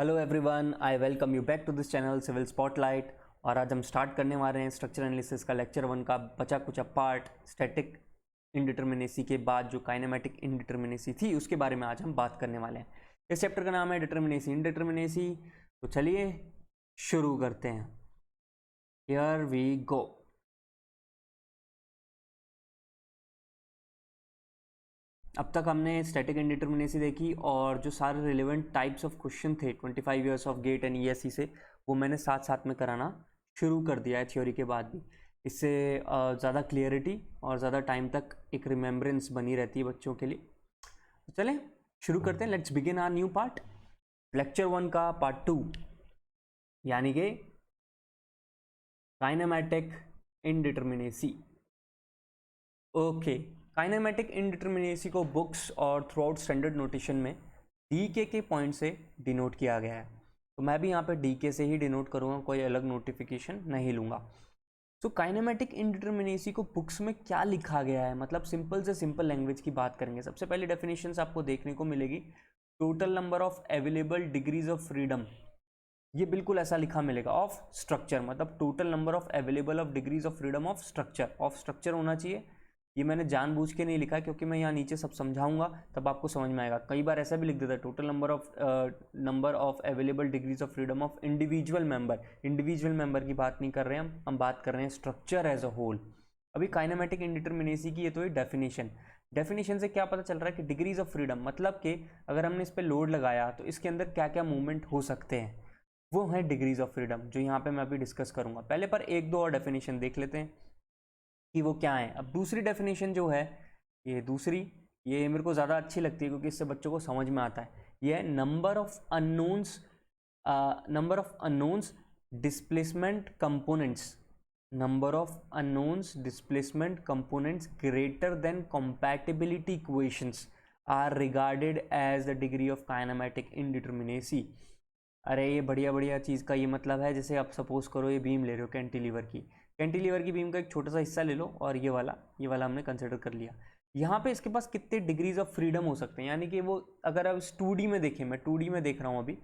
Hello everyone, I welcome you back to this channel Civil Spotlight. और आज हम start करने वाले हैं स्ट्रक्चर एनालिसिस का लेक्चर 1 का बचा कुचा पार्ट। स्टैटिक इनडिटर्मिनेसी के बाद जो काइनेमेटिक इनडिटर्मिनेसी थी उसके बारे में आज हम बात करने वाले हैं। इस चैप्टर का नाम है डिटर्मिनेसी इनडिटर्मिनेसी। तो चलिए शुरू करते हैं। Here we go. अब तक हमने स्टैटिक इनडिटर्मिनेसी देखी और जो सारे रिलेवेंट टाइप्स ऑफ क्वेश्चन थे 25 years of GATE and ESC से, वो मैंने साथ साथ में कराना शुरू कर दिया है थ्योरी के बाद भी। इससे ज़्यादा क्लियरिटी और ज़्यादा टाइम तक एक रिमेम्बरेंस बनी रहती है बच्चों के लिए। तो चलें शुरू करते हैं। Let's begin our new part, lecture 1 का पार्ट 2, यानी कि kinematic indeterminacy. Okay, kinematic indeterminacy को बुक्स और थ्रू आउट स्टैंडर्ड नोटेशन में डीके के पॉइंट से डिनोट किया गया है। तो मैं भी यहाँ पे डीके से ही डिनोट करूँगा, कोई अलग नोटिफिकेशन नहीं लूँगा। तो काइनेमेटिक इनडिटर्मिनेसी को बुक्स में क्या लिखा गया है, मतलब सिंपल से सिंपल लैंग्वेज की बात करेंगे। सबसे पहले डेफिनेशंस आपको देखने को मिलेगी। Total number of available degrees of freedom, ये बिल्कुल ऐसा लिखा मिलेगा। ऑफ स्ट्रक्चर मतलब total number of available of degrees of freedom of structure होना चाहिए। ये मैंने जानबूझ के नहीं लिखा है क्योंकि मैं यहाँ नीचे सब समझाऊंगा तब आपको समझ में आएगा। कई बार ऐसा भी लिख देता है total number of available degrees of freedom of individual member की बात नहीं कर रहे हैं हम बात कर रहे हैं स्ट्रक्चर एज अ होल। अभी काइनेमेटिक इनडिटर्मिनेसी की ये तो डेफिनेशन से क्या पता चल रहा है कि डिग्रीज ऑफ फ्रीडम मतलब कि अगर हमने इस पर लोड लगाया तो इसके अंदर क्या क्या मूवमेंट हो सकते हैं, वो है डिग्रीज ऑफ फ्रीडम, जो यहाँ पे मैं अभी डिस्कस करूंगा। पहले पर एक दो और डेफिनेशन देख लेते हैं कि वो क्या है। अब दूसरी डेफिनेशन जो है, ये मेरे को ज़्यादा अच्छी लगती है क्योंकि इससे बच्चों को समझ में आता है। ये है number of unknowns displacement components greater than compatibility equations are regarded as the degree of kinematic indeterminacy. अरे ये बढ़िया बढ़िया चीज़ का ये मतलब है, जैसे आप सपोज करो ये बीम ले रहे हो कैंटिलीवर की बीम का एक छोटा सा हिस्सा ले लो और ये वाला हमने कंसिडर कर लिया। यहाँ पे इसके पास कितने डिग्रीज ऑफ फ्रीडम हो सकते हैं, यानी कि वो अगर अब 2D में देखें, मैं 2D में देख रहा हूँ अभी,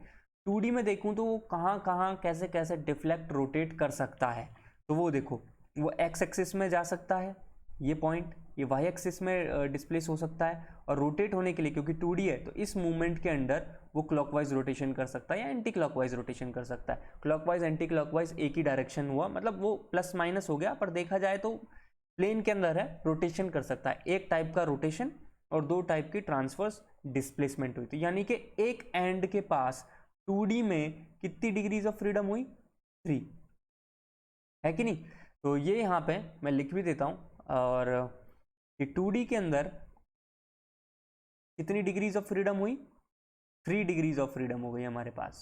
2D में देखूँ तो वो कहाँ कहाँ कैसे कैसे डिफ्लेक्ट रोटेट कर सकता है। तो वो देखो, वो एक्स एक्सिस में जा सकता है ये पॉइंट, ये वाई एक्सिस में डिस्प्लेस हो सकता है, और रोटेट होने के लिए क्योंकि 2D है तो इस मूवमेंट के अंदर वो क्लॉकवाइज रोटेशन कर सकता है या एंटी क्लॉकवाइज रोटेशन कर सकता है। क्लॉकवाइज एंटी क्लॉकवाइज एक ही डायरेक्शन हुआ, मतलब वो प्लस माइनस हो गया, पर देखा जाए तो प्लेन के अंदर है, रोटेशन कर सकता है। एक टाइप का रोटेशन और दो टाइप की ट्रांसवर्स डिस्प्लेसमेंट हुई थी, यानी कि एक एंड के पास 2D में कितनी डिग्रीज ऑफ फ्रीडम हुई, 3 है कि नहीं। तो ये यहाँ पे मैं लिख भी देता हूँ, और ये 2D के अंदर कितनी डिग्रीज ऑफ फ्रीडम हुई, 3 डिग्रीज ऑफ फ्रीडम हो गई हमारे पास।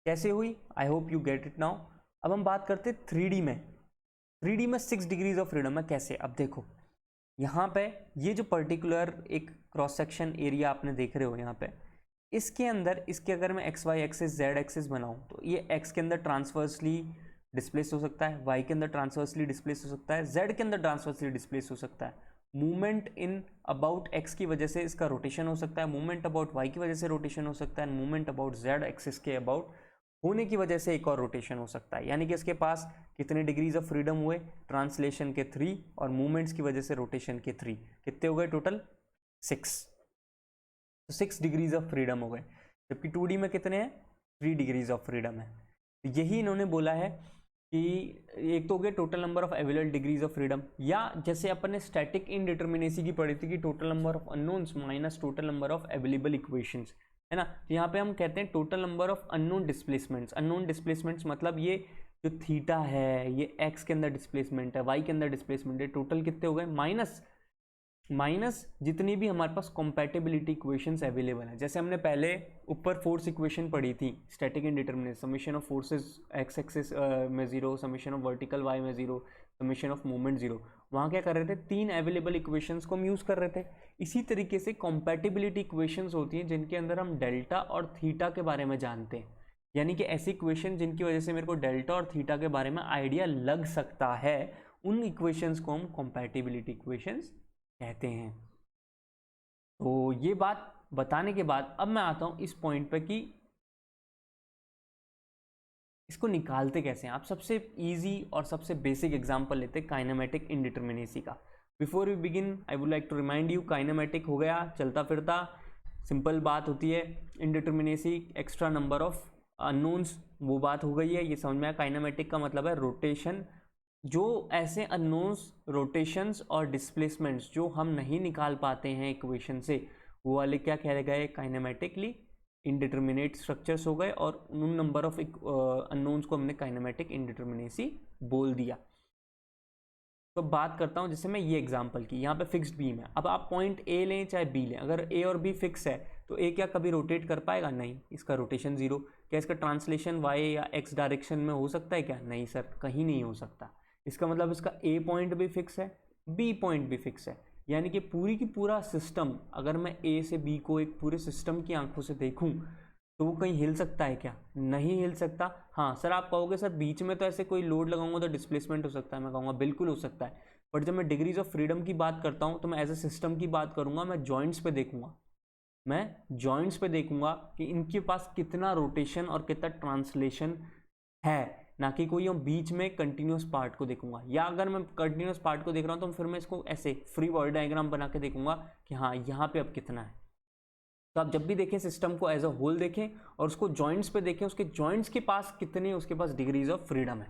कैसे हुई, I hope you get it now. अब हम बात करते 3D में। 3D में 6 डिग्रीज ऑफ फ्रीडम है। कैसे, अब देखो यहाँ पे ये जो पर्टिकुलर एक क्रॉस सेक्शन एरिया आपने देख रहे हो यहाँ पे, इसके अंदर इसके अगर मैं X Y axis Z axis बनाऊँ तो ये एक्स के अंदर ट्रांसवर्सली डिस्प्लेस हो सकता है, वाई के अंदर ट्रांसवर्सली डिस्प्लेस हो सकता है, जेड के अंदर ट्रांसवर्सली डिस्प्लेस हो सकता है। मूवमेंट इन अबाउट एक्स की वजह से इसका रोटेशन हो सकता है, मूवमेंट अबाउट वाई की वजह से रोटेशन हो सकता है, मूवमेंट अबाउट जेड एक्सिस के अबाउट होने की वजह से एक और रोटेशन हो सकता है। यानी कि इसके पास कितने डिग्रीज ऑफ फ्रीडम हुए, ट्रांसलेशन के 3 और मूवमेंट्स की वजह से रोटेशन के 3, कितने हो गए टोटल 6। तो 6 डिग्रीज ऑफ फ्रीडम हो गए, जबकि 2D में कितने हैं, 3 डिग्रीज ऑफ फ्रीडम है। तो यही इन्होंने बोला है कि एक तो हो गया total number of available degrees of freedom, या जैसे अपन ने स्टैटिक इनडिटर्मिनेसी की पढ़ी थी कि total number of unknowns minus total number of available equations, है ना। तो यहाँ पे हम कहते हैं total number of unknown displacements मतलब ये जो थीटा है ये एक्स के अंदर डिस्प्लेसमेंट है, वाई के अंदर डिस्प्लेसमेंट है, टोटल कितने हो गए, माइनस जितनी भी हमारे पास कंपैटिबिलिटी इक्वेशंस अवेलेबल है। जैसे हमने पहले ऊपर फोर्स इक्वेशन पढ़ी थी static indeterminate, summation of forces x axis में 0, समेशन ऑफ वर्टिकल वाई में 0, समेशन ऑफ मूवमेंट 0। वहाँ क्या कर रहे थे, 3 अवेलेबल इक्वेशंस को हम यूज़ कर रहे थे। इसी तरीके से कंपैटिबिलिटी इक्वेशंस होती हैं जिनके अंदर हम डेल्टा और थीटा के बारे में जानते हैं, यानी कि ऐसी इक्वेशन जिनकी वजह से मेरे को डेल्टा और थीटा के बारे में आइडिया लग सकता है, उन इक्वेशंस को हम कंपैटिबिलिटी इक्वेशंस कहते हैं। तो ये बात बताने के बाद अब मैं आता हूं इस पॉइंट पे कि इसको निकालते कैसे हैं। आप सबसे इजी और सबसे बेसिक एग्जांपल लेते हैं काइनेमेटिक इंडिटरमिनेसी का। Before we begin I would like to remind you, kinematic हो गया चलता फिरता, सिंपल बात होती है। Indeterminacy extra number of unknowns, वो बात हो गई है, ये समझ में आया। काइनेमेटिक का मतलब है रोटेशन, जो ऐसे अननोन्स, रोटेशंस और डिस्प्लेसमेंट्स जो हम नहीं निकाल पाते हैं इक्वेशन से, वो वाले क्या कह गए, काइनेमेटिकली इंडिटरमिनेट स्ट्रक्चर्स हो गए, और उन नंबर ऑफ अननोन्स को हमने काइनेमेटिक इंडिटरमिनेसी बोल दिया। तो बात करता हूं जैसे मैं ये एग्जांपल की, यहाँ पे फिक्स्ड बीम है। अब आप पॉइंट ए लें चाहे बी लें, अगर ए और बी फिक्स है तो ए क्या कभी रोटेट कर पाएगा? नहीं, इसका रोटेशन जीरो। क्या इसका ट्रांसलेशन वाई या एक्स डायरेक्शन में हो सकता है क्या? नहीं सर, कहीं नहीं हो सकता। इसका मतलब इसका ए पॉइंट भी फिक्स है, बी पॉइंट भी फिक्स है, यानी कि पूरी की पूरा सिस्टम, अगर मैं ए से बी को एक पूरे सिस्टम की आंखों से देखूं तो वो कहीं हिल सकता है क्या? नहीं हिल सकता। हाँ सर, आप कहोगे सर बीच में तो ऐसे कोई लोड लगाऊंगा तो डिस्प्लेसमेंट हो सकता है, मैं कहूँगा बिल्कुल हो सकता है। बट जब मैं डिग्रीज ऑफ फ्रीडम की बात करता हूँ तो मैं एज ए सिस्टम की बात करूंगा, मैं जॉइंट्स पे देखूंगा, मैं जॉइंट्स पे देखूंगा कि इनके पास कितना रोटेशन और कितना ट्रांसलेशन है, ना कि कोई हम बीच में कंटिन्यूस पार्ट को देखूंगा। या अगर मैं कंटिन्यूस पार्ट को देख रहा हूँ तो फिर मैं इसको ऐसे फ्री बॉडी डायग्राम बना के देखूंगा कि हाँ यहाँ पे अब कितना है। तो आप जब भी देखें सिस्टम को एज अ होल देखें और उसको जॉइंट्स पे देखें, उसके जॉइंट्स के पास कितने उसके पास डिग्रीज ऑफ फ्रीडम है।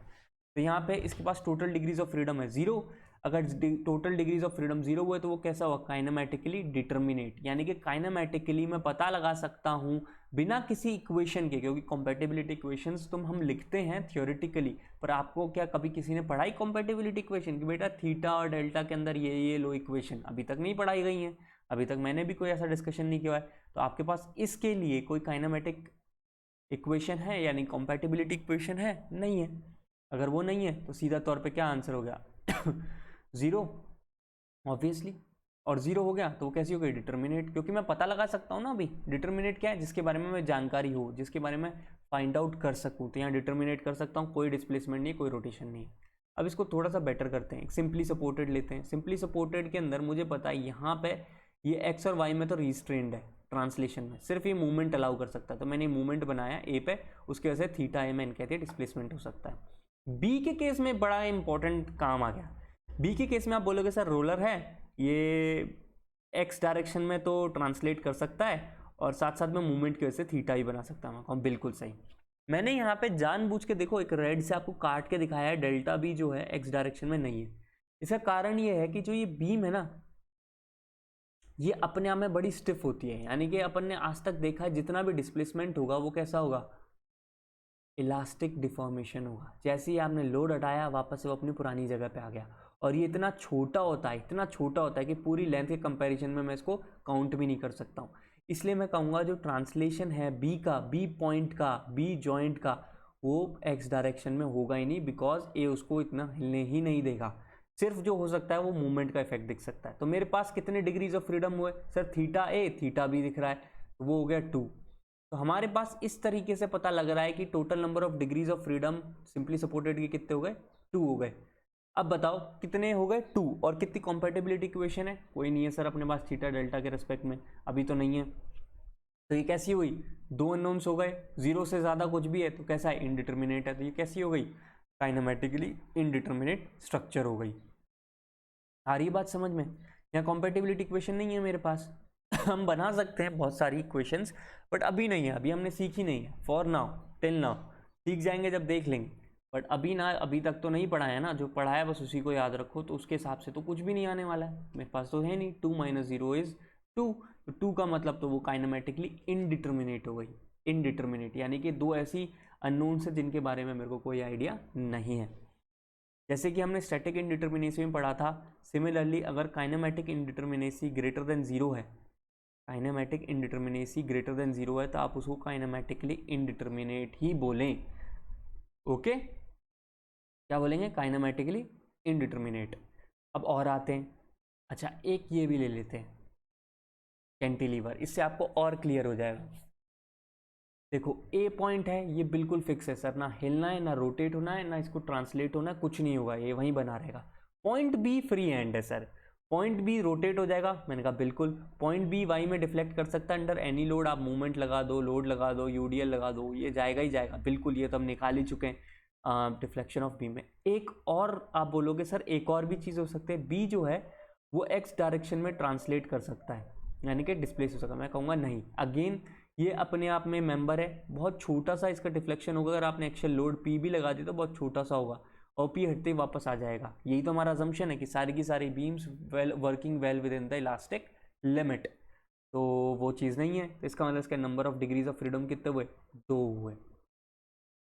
तो यहाँ पे इसके पास टोटल डिग्रीज ऑफ फ्रीडम है जीरो। अगर total degrees of freedom zero हुए तो वो कैसा हुआ? काइनेमेटिकली डिटर्मिनेट, यानी कि काइनेमेटिकली मैं पता लगा सकता हूँ बिना किसी इक्वेशन के, क्योंकि कॉम्पेटिबिलिटी इक्वेशंस तुम हम लिखते हैं थियोरेटिकली, पर आपको क्या कभी किसी ने पढ़ाई कॉम्पेटिबिलिटी इक्वेशन कि बेटा थीटा और डेल्टा के अंदर ये लो इक्वेशन? अभी तक नहीं पढ़ाई गई है, अभी तक मैंने भी कोई ऐसा डिस्कशन नहीं किया है। तो आपके पास इसके लिए कोई काइनेमेटिक इक्वेशन है यानी कॉम्पेटिबिलिटी इक्वेशन है? नहीं है। अगर वो नहीं है तो सीधा तौर पे क्या आंसर हो गया? Zero, obviously. और जीरो हो गया तो वो कैसी हो गई? डिटर्मिनेट, क्योंकि मैं पता लगा सकता हूँ ना अभी। डिटर्मिनेट क्या है? जिसके बारे में मैं जानकारी हो, जिसके बारे में फाइंड आउट कर सकूँ, तो यहाँ डिटर्मिनेट कर सकता हूँ। कोई डिस्प्लेसमेंट नहीं, कोई रोटेशन नहीं है। अब इसको थोड़ा सा बेटर करते हैं, सिंपली सपोर्टेड लेते हैं। सिंपली सपोर्टेड के अंदर मुझे पता है यहाँ पे ये एक्स और वाई में तो रिस्ट्रेंड है, ट्रांसलेशन में सिर्फ ये मूवमेंट अलाउ कर सकता है, तो मैंने मूवमेंट बनाया ए पे, उसकी वजह से थीटा एम एन कहते हैं डिस्प्लेसमेंट हो सकता है। बी के केस में बड़ा इंपॉर्टेंट काम आ गया। बी के केस में आप बोलोगे सर रोलर है, ये एक्स डायरेक्शन में तो ट्रांसलेट कर सकता है और साथ साथ में मूवमेंट की वजह से थीटा ही बना सकता है। मैं बिल्कुल सही। मैंने यहाँ पे जानबूझ के देखो एक रेड से आपको काट के दिखाया है, डेल्टा बी जो है एक्स डायरेक्शन में नहीं है। इसका कारण ये है कि जो ये बीम है ना, ये अपने आप में बड़ी स्टिफ होती है, यानी कि अपन ने आज तक देखा है जितना भी डिस्प्लेसमेंट होगा वो कैसा होगा? इलास्टिक डिफॉर्मेशन होगा। जैसे ही आपने लोड हटाया वापस से वो अपनी पुरानी जगह पे आ गया। और ये इतना छोटा होता है, इतना छोटा होता है कि पूरी लेंथ के कंपैरिजन में मैं इसको काउंट भी नहीं कर सकता हूँ। इसलिए मैं कहूँगा जो ट्रांसलेशन है बी का, बी पॉइंट का, बी जॉइंट का, वो एक्स डायरेक्शन में होगा ही नहीं, बिकॉज ए उसको इतना हिलने ही नहीं देगा। सिर्फ जो हो सकता है वो मूवमेंट का इफेक्ट दिख सकता है। तो मेरे पास कितने डिग्रीज ऑफ फ्रीडम हुए सर? थीटा ए, थीटा बी दिख रहा है, वो हो गया 2। तो हमारे पास इस तरीके से पता लग रहा है कि total number of degrees of freedom simply supported के कितने हो गए? 2 हो गए। अब बताओ कितने हो गए? 2। और कितनी कॉम्पेटिबिलिटी इक्वेशन है? कोई नहीं है सर अपने पास थीटा डेल्टा के रेस्पेक्ट में, अभी तो नहीं है। तो ये कैसी हुई? 2 अननोन्स हो गए, जीरो से ज़्यादा कुछ भी है तो कैसा है? इनडिटर्मिनेट है। तो ये कैसी हो गई? काइनेमेटिकली इनडिटर्मिनेट स्ट्रक्चर हो गई। आ रही बात समझ में? यहाँ कॉम्पेटिबिलिटी इक्वेशन नहीं है मेरे पास। हम बना सकते हैं बहुत सारी इक्वेशंस, बट अभी नहीं है, अभी हमने सीखी नहीं है। फॉर नाउ, टिल नाउ, सीख जाएंगे जब देख लेंगे। बट अभी ना, अभी तक तो नहीं पढ़ा है ना, जो पढ़ा है बस उसी को याद रखो। तो उसके हिसाब से तो कुछ भी नहीं आने वाला है मेरे पास, तो है नहीं। 2 - 0 इज 2। तो 2 का मतलब तो वो काइनेमेटिकली इनडिटर्मिनेट हो गई। इनडिटर्मिनेट यानी कि 2 ऐसी अननोन है जिनके बारे में मेरे को कोई आइडिया नहीं है। जैसे कि हमने स्टैटिक इनडिटर्मिनेसी में पढ़ा था, सिमिलरली अगर काइनेमेटिक इनडिटर्मिनेसी ग्रेटर देन 0 है, काइनेमेटिक इनडिटर्मिनेसी ग्रेटर देन 0 है, तो आप उसको काइनेमेटिकली इनडिटर्मिनेट ही बोलें। ओके, क्या बोलेंगे? काइनेमेटिकली इनडिटर्मिनेट। अब और आते हैं, अच्छा एक ये भी ले लेते हैं, कैंटिलीवर, इससे आपको और क्लियर हो जाएगा। देखो ए पॉइंट है, ये बिल्कुल फिक्स है सर, ना हिलना है, ना रोटेट होना है, ना इसको ट्रांसलेट होना है, कुछ नहीं होगा, ये वहीं बना रहेगा। पॉइंट बी फ्री हैंड है सर, पॉइंट बी रोटेट हो जाएगा, मैंने कहा बिल्कुल। पॉइंट बी वाई में डिफ्लेक्ट कर सकता है अंडर एनी लोड, आप मूवमेंट लगा दो, लोड लगा दो, यूडीएल लगा दो, ये जाएगा ही जाएगा बिल्कुल, ये तो हम निकाल ही चुके हैं डिफ्लेक्शन ऑफ बी में। एक और आप बोलोगे सर एक और भी चीज़ हो सकती है, बी जो है वो एक्स डायरेक्शन में ट्रांसलेट कर सकता है, यानी कि डिस्प्लेस हो सकता है। मैं कहूँगा नहीं, अगेन ये अपने आप में मेंबर है, बहुत छोटा सा इसका डिफ्लेक्शन होगा, अगर आपने एक्चुअल लोड पी भी लगा दी तो बहुत छोटा सा होगा और पी हटते ही वापस आ जाएगा। यही तो हमारा अजम्पशन है कि सारी की सारी beams working well with in the elastic limit, तो वो चीज़ नहीं है। तो इसका मतलब इसका number of degrees of freedom कितने हुए, 2 हुए,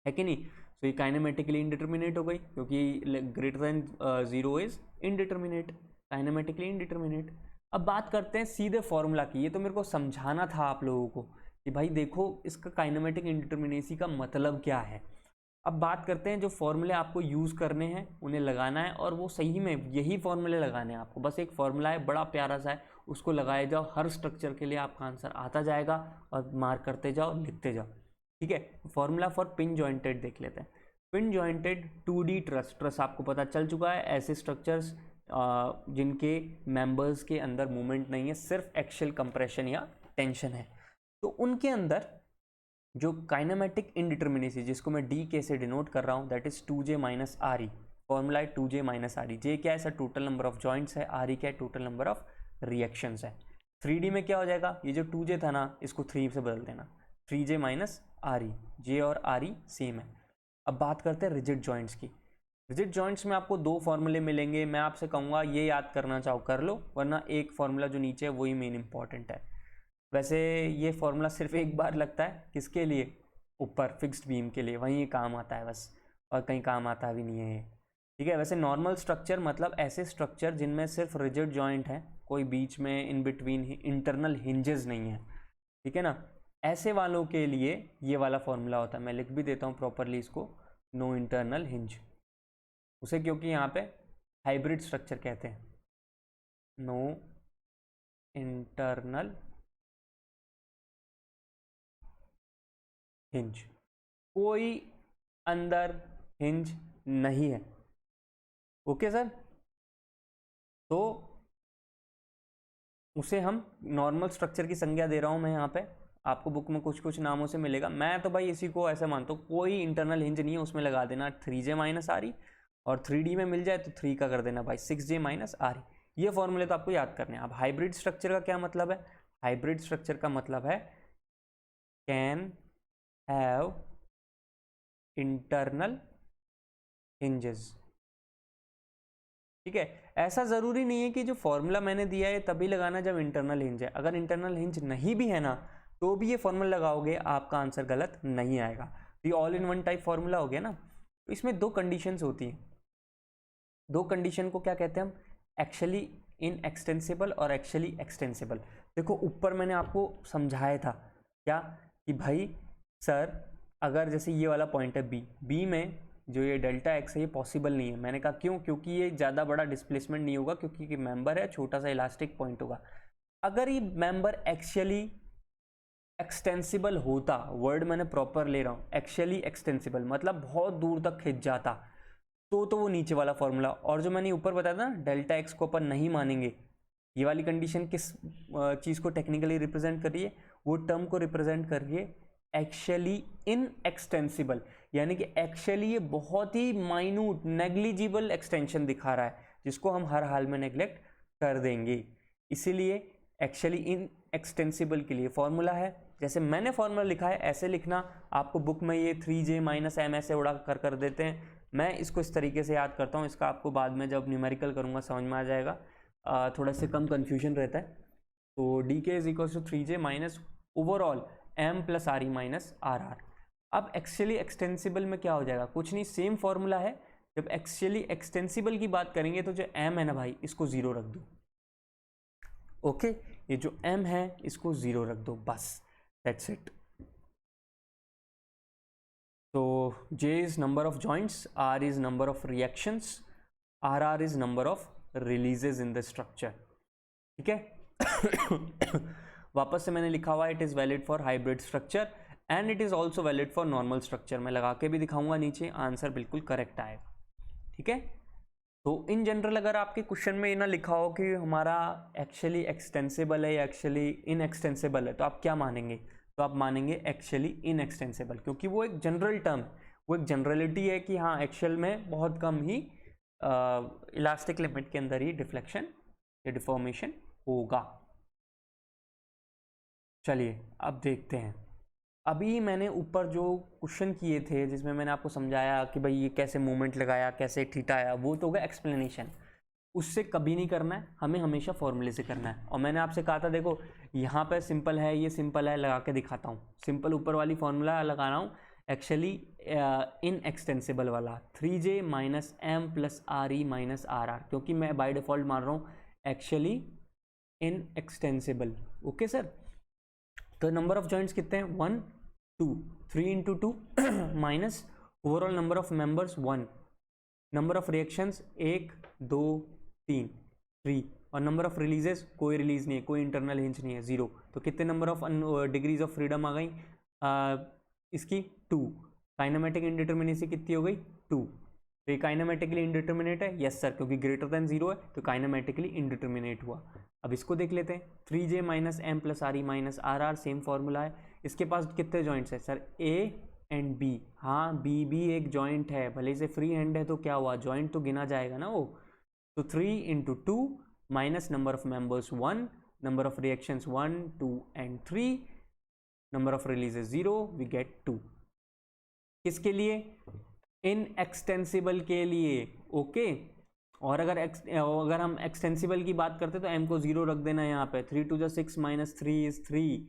है कि नहीं। तो ये काइनेमेटिकली इनडिटर्मिनेट हो गई, क्योंकि greater than 0 is indeterminate, kinematically indeterminate. अब बात करते हैं सीधे फॉर्मूला की, ये तो मेरे को समझाना था आप लोगों को कि भाई देखो इसका काइनेमेटिक इंडिटर्मिनेसी का मतलब क्या है। अब बात करते हैं जो फॉर्मूले आपको यूज़ करने हैं उन्हें लगाना है, और वो सही में यही फॉर्मूले लगाने हैं आपको। बस एक फॉर्मूला है बड़ा प्यारा सा है, उसको लगाए जाओ, हर स्ट्रक्चर के लिए आपका आंसर आता जाएगा और मार्क करते जाओ, लिखते जाओ, ठीक है। फॉर्मूला फॉर पिन जॉइंटेड देख लेते हैं। Pin jointed 2D truss, truss आपको पता चल चुका है, ऐसे स्ट्रक्चर्स जिनके मेंबर्स के अंदर मूवमेंट नहीं है, सिर्फ एक्शियल कंप्रेशन या टेंशन है। तो उनके अंदर जो काइनेमेटिक इनडिटर्मिनेसी, जिसको मैं डी के से डिनोट कर रहा हूँ, that is 2J minus R E. Formula है 2J माइनस आर ई। जे क्या है sir, total number of joints है, आर ई क्या है, टोटल नंबर ऑफ रिएक्शंस है। 3D में क्या हो जाएगा, ये जो 2J था ना इसको 3 से बदल देना, 3J माइनस आर ई, जे और आर ई सेम है। अब बात करते हैं रिजिड जॉइंट्स की। रिजिड जॉइंट्स में आपको 2 फॉर्मूले मिलेंगे, मैं आपसे कहूँगा ये याद करना चाहो कर लो, वरना एक फॉर्मूला जो नीचे है वही मेन इंपॉर्टेंट है। वैसे ये फॉर्मूला सिर्फ एक बार लगता है, किसके लिए, ऊपर फिक्स्ड बीम के लिए, वहीं ये काम आता है बस, और कहीं काम आता भी नहीं है ये, ठीक है। वैसे नॉर्मल स्ट्रक्चर मतलब ऐसे स्ट्रक्चर जिनमें सिर्फ रिजिड जॉइंट है, कोई बीच में इन बिटवीन इंटरनल हिंजेस नहीं है, ठीक है ना, ऐसे वालों के लिए ये वाला फॉर्मूला होता है। मैं लिख भी देता हूँ प्रॉपरली इसको, नो इंटरनल हिंज, उसे क्योंकि यहाँ पे हाइब्रिड स्ट्रक्चर कहते हैं, नो इंटरनल हिंज, कोई अंदर हिंज नहीं है, ओके सर। तो उसे हम नॉर्मल स्ट्रक्चर की संज्ञा दे रहा हूं मैं यहाँ पे, आपको बुक में कुछ कुछ नामों से मिलेगा, मैं तो भाई इसी को ऐसे मानता हूँ, कोई इंटरनल हिंज नहीं है, उसमें लगा देना 3J माइनस आर ई, और 3D में मिल जाए तो 3 का कर देना भाई 6J माइनस आर ई। ये फॉर्मूले तो आपको याद करने हैं। अब हाइब्रिड स्ट्रक्चर का क्या मतलब है, हाइब्रिड स्ट्रक्चर का मतलब है कैन हैव इंटरनल हिंजेस, ठीक है। ऐसा जरूरी नहीं है कि जो फॉर्मूला मैंने दिया है तभी लगाना जब इंटरनल हिंज है, अगर इंटरनल हिंज नहीं भी है ना तो भी ये फॉर्मूला लगाओगे आपका आंसर गलत नहीं आएगा। ये all in one type formula हो गया ना। तो इसमें 2 कंडीशंस होती हैं, 2 कंडीशन को क्या कहते हैं हम, एक्चुअली इन एक्सटेंसिबल और एक्चुअली एक्सटेंसिबल। देखो ऊपर मैंने आपको समझाया था क्या कि भाई सर अगर जैसे ये वाला पॉइंट है बी, बी में जो ये डेल्टा एक्स है ये पॉसिबल नहीं है। मैंने कहा क्यों, क्योंकि ये ज़्यादा बड़ा डिस्प्लेसमेंट नहीं होगा, क्योंकि मेंबर है, छोटा सा इलास्टिक पॉइंट होगा। अगर ये मेंबर एक्चुअली एक्सटेंसिबल होता, वर्ड मैंने प्रॉपर ले रहा हूँ, एक्चुअली एक्सटेंसिबल मतलब बहुत दूर तक खिंच जाता, तो वो नीचे वाला फॉर्मूला, और जो मैंने ऊपर बताया था ना डेल्टा एक्स को अपन नहीं मानेंगे, ये वाली कंडीशन किस चीज़ को टेक्निकली रिप्रेजेंट कर रही है, वो टर्म को रिप्रेजेंट कर रही है एक्चुअली इन एक्सटेंसिबल, यानी कि एक्चुअली ये बहुत ही माइन्यूट नेग्लिजिबल एक्सटेंशन दिखा रहा है, जिसको हम हर हाल में नेग्लेक्ट कर देंगे। इसीलिए एक्चुअली इन एक्सटेंसिबल के लिए फॉर्मूला है, जैसे मैंने फॉर्मूला लिखा है ऐसे लिखना। आपको बुक में ये 3J माइनस एम ऐसे उड़ा कर देते हैं, मैं इसको इस तरीके से याद करता हूँ, इसका आपको बाद में जब न्यूमेरिकल करूँगा समझ में आ जाएगा, थोड़ा से कम कन्फ्यूजन रहता है। तो D K is equal to 3J minus overall m plus R E minus R R. अब एक्चुअली एक्सटेंसिबल में क्या हो जाएगा, कुछ नहीं, सेम फॉर्मूला है। जब एक्चुअली एक्सटेंसिबल की बात करेंगे तो जो m है ना भाई इसको 0 रख दो, ओके, ये जो m है इसको 0 रख दो, बस दैट्स इट। तो J is number of joints, R is number of reactions, RR is number of releases in the structure, ठीक है। वापस से मैंने लिखा हुआ है, it is valid for hybrid structure and it is also valid for normal structure. मैं लगा के भी दिखाऊंगा नीचे, आंसर बिल्कुल करेक्ट आएगा, ठीक है। तो इन जनरल अगर आपके क्वेश्चन में ये ना लिखा हो कि हमारा एक्चुअली एक्सटेंसिबल है या एक्चुअली इनएक्सटेंसिबल है, तो आप क्या मानेंगे? तो आप मानेंगे एक्चुअली इनएक्सटेंसिबल, क्योंकि वो एक जनरल टर्म, वो एक जनरलिटी है कि हाँ एक्चुअल में बहुत कम ही इलास्टिक लिमिट के अंदर ही डिफ्लेक्शन या डिफॉर्मेशन होगा। चलिए अब देखते हैं। अभी मैंने ऊपर जो क्वेश्चन किए थे जिसमें मैंने आपको समझाया कि भाई ये कैसे मूवमेंट लगाया, कैसे थीटा आया, वो तो होगा एक्सप्लेनेशन। उससे कभी नहीं करना है, हमें हमेशा फॉर्मूले से करना है। और मैंने आपसे कहा था देखो यहाँ पे सिंपल है, ये सिंपल है, लगा के दिखाता हूँ। सिंपल ऊपर वाली फॉर्मूला लगा रहा हूँ, एक्चुअली इन एक्सटेंसिबल वाला 3j minus M plus R E minus R R, क्योंकि मैं बाय डिफॉल्ट मान रहा हूँ actually inextensible. Okay sir, तो नंबर ऑफ जॉइंट्स कितने हैं? 1 2, 3 into 2 minus overall number of members 1, number of reactions 1 2 3 3, और नंबर ऑफ रिलीजेस कोई रिलीज नहीं है, कोई इंटरनल हिंज नहीं है, 0। तो कितने number of degrees of freedom आ गई इसकी? 2। काइनेमेटिक इंडिटर्मिनेसी कितनी हो गई? 2। तो ये काइनेमेटिकली इंडिटर्मिनेट है? यस सर, क्योंकि ग्रेटर देन 0 है तो काइनेमेटिकली इंडिटर्मिनेट हुआ। अब इसको देख लेते हैं, 3j minus M plus R E minus R R, same formula है। इसके पास कितने जॉइंट्स है सर? A and B. हाँ बी भी एक जॉइंट है, भले से फ्री हैंड है तो क्या हुआ, जॉइंट तो गिना जाएगा ना वो। तो 3 into 2 minus number of members 1, number of reactions 1 2 and 3, number of releases 0, we get 2। किसके लिए? इन एक्सटेंसिबल के लिए। ओके, और अगर हम एक्सटेंसिबल की बात करते तो m को 0 रख देना यहाँ पे। 3 टू 6 माइनस 3 इज 3,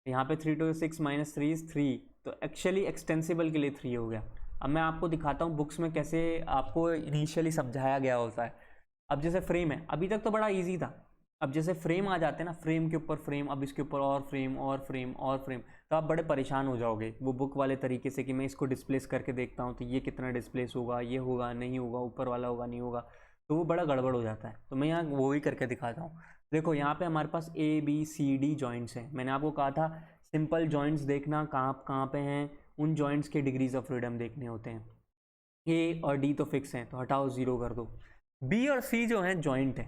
यहाँ पे 3 टू 6 माइनस 3 इज 3, तो एक्चुअली एक्सटेंसिबल के लिए 3 हो गया। अब मैं आपको दिखाता हूँ बुक्स में कैसे आपको इनिशियली समझाया गया होता है। अब जैसे फ्रेम है, अभी तक तो बड़ा ईजी था, अब जैसे फ्रेम आ जाते हैं ना, फ्रेम के ऊपर फ्रेम, अब इसके ऊपर और फ्रेम और फ्रेम और फ्रेम, तो आप बड़े परेशान हो जाओगे वो बुक वाले तरीके से कि मैं इसको डिस्प्लेस करके देखता हूँ तो ये कितना डिस्प्लेस होगा, ये होगा नहीं होगा, ऊपर वाला होगा नहीं होगा, तो वो बड़ा गड़बड़ हो जाता है। तो मैं यहाँ वो ही करके दिखाता हूँ। देखो यहाँ पे हमारे पास A B C D joints हैं। मैंने आपको कहा था सिंपल जॉइंट्स देखना कहाँ पे हैं, उन जॉइंट्स के डिग्रीज ऑफ फ्रीडम देखने होते हैं। ए और डी तो फिक्स हैं तो हटाओ, 0 कर दो। बी और सी जो है जॉइंट है,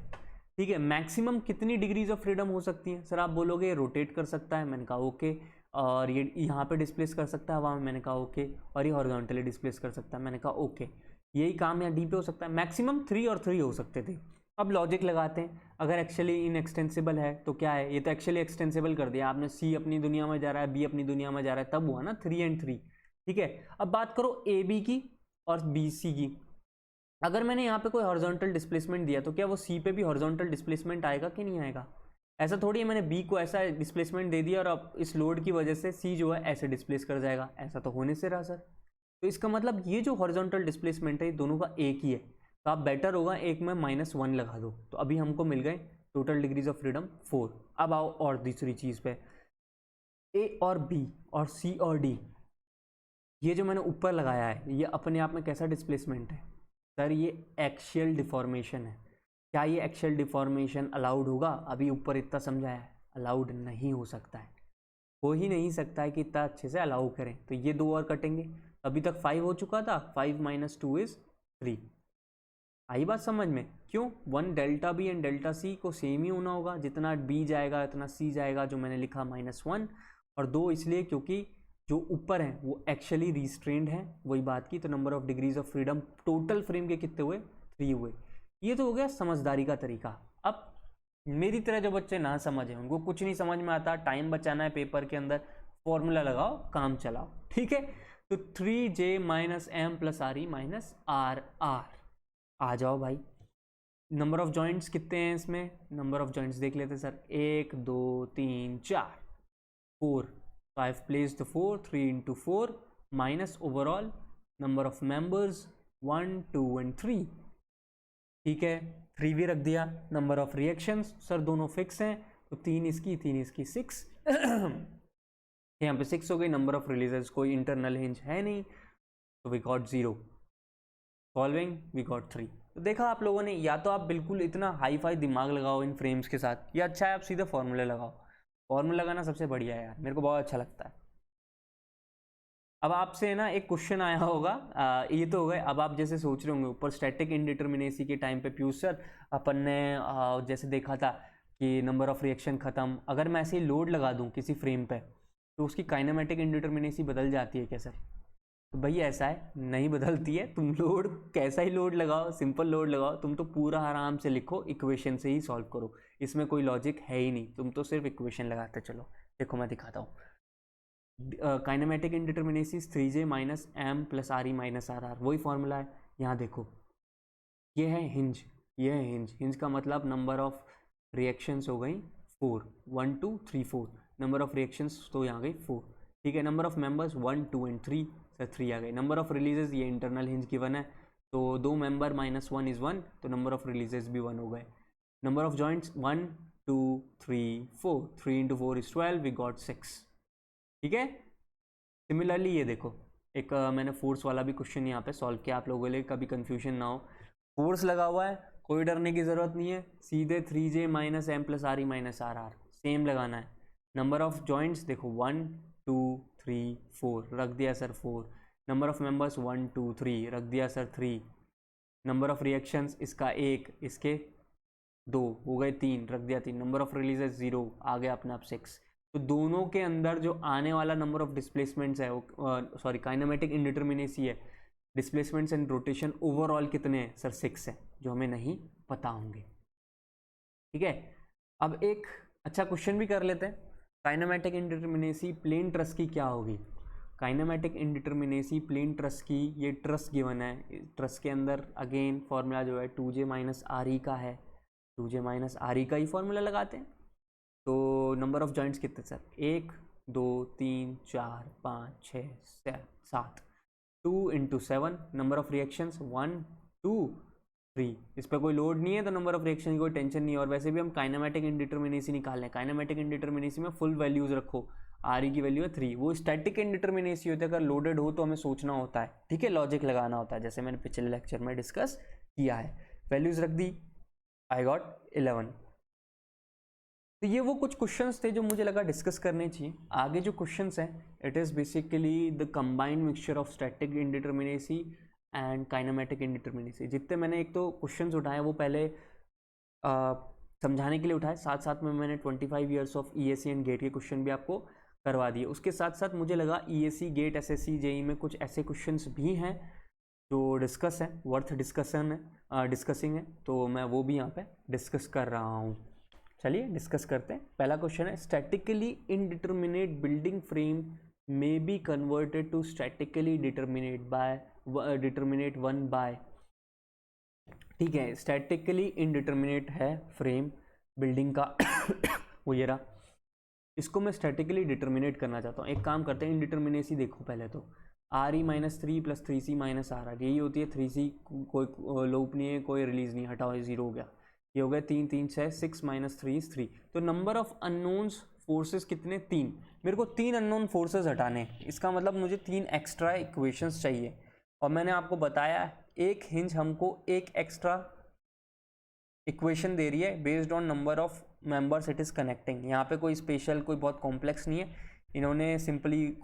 ठीक है। मैक्सिमम कितनी डिग्रीज ऑफ फ्रीडम हो सकती है सर? आप बोलोगे रोटेट कर सकता है, मैंने कहा ओके, और ये यहाँ पे डिस्प्लेस कर सकता है हवा में, मैंने कहा ओके, और ये हॉरिजॉन्टली डिस्प्लेस कर सकता है, मैंने कहा ओके। यही काम यहाँ डी पे हो सकता है। मैक्सिमम 3 और 3 हो सकते थे। अब लॉजिक लगाते हैं, अगर एक्चुअली इनएक्सटेंसिबल है तो क्या है, ये तो एक्चुअली एक्सटेंसिबल कर दिया आपने, सी अपनी दुनिया में जा रहा है, बी अपनी दुनिया में जा रहा है, तब हुआ ना 3 एंड 3, ठीक है। अब बात करो ए बी की और बी सी की। अगर मैंने यहाँ पे कोई हॉरिजॉन्टल डिस्प्लेसमेंट दिया तो क्या वो सी पे भी हॉरिजॉन्टल डिस्प्लेसमेंट आएगा कि नहीं आएगा? ऐसा थोड़ी है मैंने बी को ऐसा डिस्प्लेसमेंट दे दिया और अब इस लोड की वजह से सी जो है ऐसे डिस्प्लेस कर जाएगा, ऐसा तो होने से रहा सर। तो इसका मतलब ये जो हॉरिजॉन्टल डिस्प्लेसमेंट है दोनों का एक ही है, तो आप बेटर होगा एक में -1 लगा दो। तो अभी हमको मिल गए टोटल डिग्रीज ऑफ फ्रीडम 4। अब आओ और दूसरी चीज़ पे, ए और बी और सी और डी, ये जो मैंने ऊपर लगाया है ये अपने आप में कैसा डिस्प्लेसमेंट है सर? ये एक्शियल डिफॉर्मेशन है। क्या ये एक्शियल डिफॉर्मेशन अलाउड होगा? अभी ऊपर इतना समझाया है, अलाउड नहीं हो सकता है, हो ही नहीं सकता है कि इतना अच्छे से अलाउ करें। तो ये 2 और कटेंगे, अभी तक 5 हो चुका था, 5 - 2 इज 3। आई बात समझ में? क्यों? 1 delta B and delta C को सेम ही होना होगा, जितना बी जाएगा उतना सी जाएगा, जो मैंने लिखा -1, और 2 इसलिए क्योंकि जो ऊपर है वो एक्चुअली रिस्ट्रेंड है, वही बात की। तो number of degrees of freedom total frame के कितने हुए? 3 हुए। ये तो हो गया समझदारी का तरीका। अब मेरी तरह जो बच्चे ना समझे, उनको कुछ नहीं समझ में आता, टाइम बचाना है पेपर के अंदर, फॉर्मूला लगाओ काम चलाओ, ठीक है। तो 3j minus M plus R E minus R R, आ जाओ भाई। नंबर ऑफ जॉइंट्स कितने हैं इसमें? नंबर ऑफ जॉइंट्स देख लेते sir, 1 2 3 4 4। So I have placed the 4, 3 into 4 minus overall number of members 1 2 and 3, ठीक है। 3 भी रख दिया। नंबर ऑफ रिएक्शंस सर दोनों फिक्स हैं, तो 3 इसकी 6 यहाँ पे 6 हो गई। नंबर ऑफ रिलीजेस कोई इंटरनल हिंज है नहीं, तो we got 0। Solving we got 3। तो देखा आप लोगों ने, या तो आप बिल्कुल इतना हाई फाई दिमाग लगाओ इन फ्रेम्स के साथ, या अच्छा है आप सीधे फॉर्मूले लगाओ। फॉर्मूला लगाना सबसे बढ़िया है यार, मेरे को बहुत अच्छा लगता है। अब आपसे ना एक क्वेश्चन आया होगा, ये तो हो गए। अब आप जैसे सोच रहे होंगे ऊपर स्टैटिक इंडिटर्मिनेसी के टाइम पे पीयूष सर अपन ने जैसे देखा था कि नंबर ऑफ रिएक्शन खत्म, अगर मैं ऐसे ही लोड लगा दूं किसी फ्रेम पे तो उसकी काइनेमेटिक इंडिटर्मिनेसी बदल जाती है क्या सर? तो भाई ऐसा है, नहीं बदलती है। तुम लोड कैसा ही लोड लगाओ, सिंपल लोड लगाओ, तुम तो पूरा आराम से लिखो, इक्वेशन से ही सॉल्व करो, इसमें कोई लॉजिक है ही नहीं, तुम तो सिर्फ इक्वेशन लगाते चलो। देखो मैं दिखाता हूँ। Kinematic indeterminacy 3j minus M plus R E minus R R, वही फॉर्मूला है। यहाँ देखो ये है हिंज, ये है हिंज। हिंज का मतलब नंबर ऑफ रिएक्शंस हो गई 4, 1 2 3 4, नंबर ऑफ रिएक्शंस तो यहाँ गई 4, ठीक है। Number of members 1 2 and 3, sir 3 आ गए। नंबर ऑफ रिलीजेस, ये इंटरनल हिंज गिवन है, तो 2 मेंबर माइनस 1 इज 1, तो नंबर ऑफ रिलीजेस भी 1 हो गए। Number of joints 1 2 3 4, 3 into 4 is 12, we got 6, ठीक है। सिमिलरली ये देखो एक मैंने फोर्स वाला भी क्वेश्चन यहाँ पे सॉल्व किया, आप लोगों के लिए कभी कंफ्यूजन ना हो। फोर्स लगा हुआ है, कोई डरने की ज़रूरत नहीं है, सीधे 3j minus M plus R E minus R R same लगाना है। नंबर ऑफ जॉइंट्स देखो 1 2 3 4, रख दिया सर 4। नंबर ऑफ मेंबर्स 1 2 3, रख दिया सर 3। नंबर ऑफ रिएक्शंस इसका 1, इसके 2 हो गए 3, रख दिया 3। नंबर ऑफ रिलीजेस 0, आ गया अपने आप 6। तो दोनों के अंदर जो आने वाला नंबर ऑफ डिस्प्लेसमेंट्स है वो सॉरी काइनेमेटिक इंडिटर्मिनेसी है, डिस्प्लेसमेंट्स एंड रोटेशन ओवरऑल कितने हैं सर? 6 है, जो हमें नहीं पता होंगे, ठीक है। अब एक अच्छा क्वेश्चन भी कर लेते हैं। काइनेमेटिक इंडिटर्मिनेसी प्लेन ट्रस की क्या होगी? काइनेमेटिक इंडिटर्मिनेसी प्लेन ट्रस की, ये ट्रस गिवन है, ट्रस के अंदर अगेन फॉर्मूला जो है 2j माइनस आर ई का है, 2j माइनस आर ई का ही फॉर्मूला लगाते हैं। तो नंबर ऑफ जॉइंट्स कितने sir? 1 2 3 4 5 6 7, 2 into 7। Number of reactions 1 2 3, इस पर कोई लोड नहीं है तो नंबर ऑफ रिएक्शन की कोई टेंशन नहीं है। और वैसे भी हम काइनेमेटिक इंडिटर्मिनेसी निकाल लें, काइनेमेटिक इंडिटर्मिनेसी में फुल वैल्यूज रखो, आर ई की वैल्यू है 3, वो स्टैटिक इंडिटर्मिनेसी होती है, अगर लोडेड हो तो हमें सोचना होता है, ठीक है, लॉजिक लगाना होता है, जैसे मैंने पिछले लेक्चर में डिस्कस किया है। वैल्यूज रख दी, आई गॉट 11। तो ये वो कुछ क्वेश्चंस थे जो मुझे लगा डिस्कस करने चाहिए। आगे जो क्वेश्चंस हैं, it is basically the combined mixture of static indeterminacy and kinematic indeterminacy. जितने मैंने एक तो क्वेश्चंस उठाए वो पहले समझाने के लिए उठाए, साथ साथ में मैंने 25 years of EAC and GATE के क्वेश्चन भी आपको करवा दिए। उसके साथ साथ मुझे लगा ईएसी गेट एसएससी जेई में कुछ ऐसे क्वेश्चंस भी हैं जो डिस्कस है, वर्थ डिस्कशन है, डिस्कसिंग है, तो मैं वो भी यहाँ पे डिस्कस कर रहा हूँ। चलिए डिस्कस करते हैं। पहला क्वेश्चन है, statically indeterminate building frame may be converted to statically determinate one by, ठीक है। स्टैटिकली इनडिटर्मिनेट है फ्रेम बिल्डिंग का वो ये रहा, इसको मैं स्टैटिकली डिटर्मिनेट करना चाहता हूँ। एक काम करते हैं, इनडिटर्मिनेसी देखो पहले तो, R E minus 3 plus 3c minus R R, यही होती है। 3c कोई लूप नहीं है, कोई रिलीज नहीं, हटाओ, 0 हो गया। ये हो गया 3 3 6, 6 माइनस 3 इज 3। तो नंबर ऑफ अननोन्स फोर्सेस कितने? 3। मेरे को 3 अननोन फोर्सेस हटाने, इसका मतलब मुझे 3 एक्स्ट्रा इक्वेशंस चाहिए। और मैंने आपको बताया एक हिंज हमको एक एक्स्ट्रा इक्वेशन दे रही है based on number of members it is connecting. यहाँ पे कोई स्पेशल, कोई बहुत कॉम्प्लेक्स नहीं है। इन्होंने सिंपली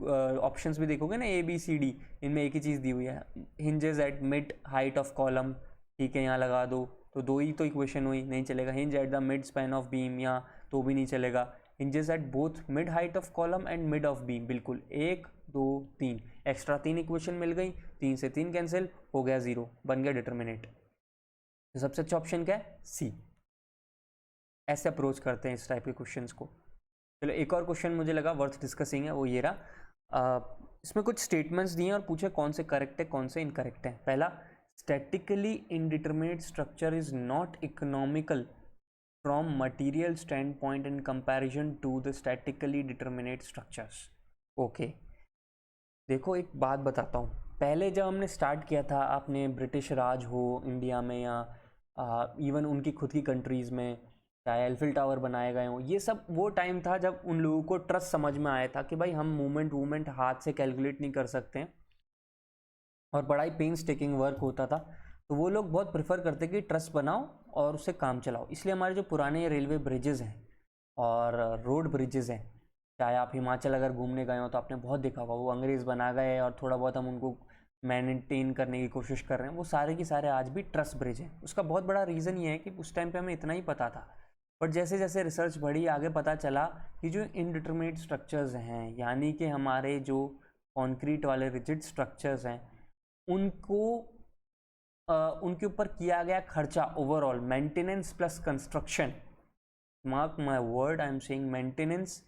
ऑप्शंस भी देखोगे ना, ए बी सी डी, इनमें एक ही चीज़ दी हुई है, hinges at mid height of column, ठीक है, यहाँ लगा दो, तो 2 ही तो इक्वेशन हुई, नहीं चलेगा। Hinge at the mid span of beam, यहाँ तो भी नहीं चलेगा। Hinges at both mid height of column and mid of beam, बिल्कुल 1 2 3, एक्स्ट्रा 3 इक्वेशन मिल गई, 3 से 3 कैंसिल हो गया, 0 बन गया डिटर्मिनेट। तो सबसे अच्छा ऑप्शन क्या है? सी। ऐसे अप्रोच करते हैं इस टाइप के क्वेश्चंस को। चलो एक और क्वेश्चन मुझे लगा वर्थ डिस्कसिंग है, वो ये रहा। इसमें कुछ स्टेटमेंट्स दिए और पूछे कौन से करेक्ट है कौन से इनकरेक्ट है। पहला, statically indeterminate structure is not economical from material standpoint in comparison to the statically determinate structures. Okay, देखो एक बात बताता हूँ, पहले जब हमने स्टार्ट किया था, आपने ब्रिटिश राज हो इंडिया में या इवन उनकी खुद की कंट्रीज़ में, चाहे एल्फिल टावर बनाए गए हों, ये सब वो टाइम था जब उन लोगों को ट्रस्ट समझ में आया था कि भाई हम मूवमेंट हाथ से कैलकुलेट नहीं कर सकते हैं और बड़ा ही पेन्स टेकिंग वर्क होता था। तो वो लोग बहुत प्रेफर करते कि ट्रस्ट बनाओ और उससे काम चलाओ। इसलिए हमारे जो पुराने रेलवे ब्रिजेज़ हैं और रोड ब्रिजेज़ हैं, चाहे आप हिमाचल अगर घूमने गए हो तो आपने बहुत देखा होगा, वो अंग्रेज़ बना गए और थोड़ा बहुत हम उनको मेंटेन करने की कोशिश कर रहे हैं, वो सारे के सारे आज भी ट्रस ब्रिज हैं। उसका बहुत बड़ा रीज़न ये है कि उस टाइम पे हमें इतना ही पता था, बट जैसे जैसे रिसर्च बढ़ी आगे पता चला कि जो इनडिटरमिनेट स्ट्रक्चर्स हैं, यानी कि हमारे जो कॉन्क्रीट वाले रिजिड स्ट्रक्चर्स हैं, उनको उनके ऊपर किया गया खर्चा overall maintenance plus construction, mark my word, I am saying maintenance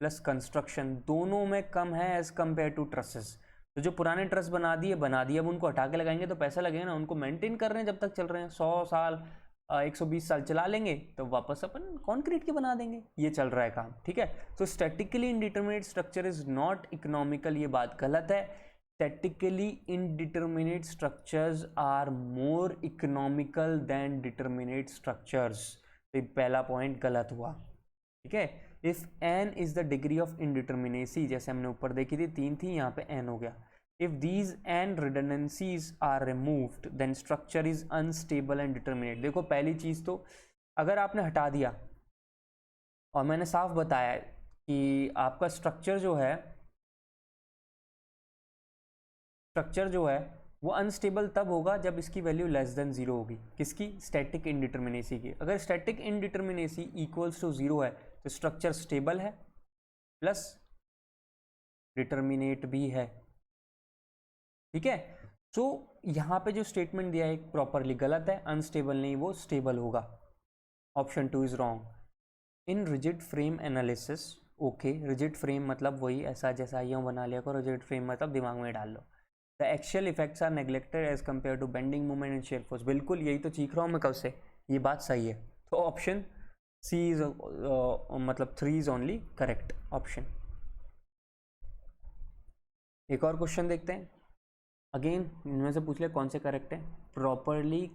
plus construction, दोनों में कम है एज कम्पेयर टू ट्रसेस। तो जो पुराने ट्रस बना दिए, अब उनको हटा के लगाएंगे तो पैसा लगेगा ना, उनको मेंटेन कर रहे हैं जब तक चल रहे हैं, 100 साल 120 साल चला लेंगे तो वापस अपन कॉन्क्रीट के बना देंगे, ये चल रहा है काम, ठीक है। तो statically indeterminate structure is not economical, ये बात गलत है। Statically indeterminate structures are more economical than determinate structures, तो पहला पॉइंट गलत हुआ, ठीक है। If n is the degree of indeterminacy, जैसे हमने ऊपर देखी थी 3 थी, यहाँ पे n हो गया। If these n redundancies are removed, then structure is unstable and determinate। देखो पहली चीज तो अगर आपने हटा दिया और मैंने साफ बताया कि आपका स्ट्रक्चर जो है वो अनस्टेबल तब होगा जब इसकी वैल्यू लेस देन 0 होगी, किसकी, स्टैटिक इनडिटरमिनेसी की। अगर स्टैटिक इनडिटरमिनेसी इक्वल्स टू 0 है तो स्ट्रक्चर स्टेबल है प्लस डिटरमिनेट भी है, ठीक है। सो यहाँ पे जो स्टेटमेंट दिया है प्रॉपरली गलत है, अनस्टेबल नहीं, वो स्टेबल होगा। Option 2 is wrong. In rigid frame analysis, okay, rigid frame मतलब वही ऐसा जैसा यूँ बना लिया करो, रिजिड फ्रेम मतलब दिमाग में डाल लो। The axial effects are neglected as compare to bending movement and shear force, बिल्कुल यही तो सीख रहा हूँ मैं कब से, ये बात सही है। तो ऑप्शन सी इज मतलब 3 इज ओनली करेक्ट ऑप्शन। एक और क्वेश्चन देखते हैं, अगेन इनमें से पूछ ले कौन से करेक्ट है। Properly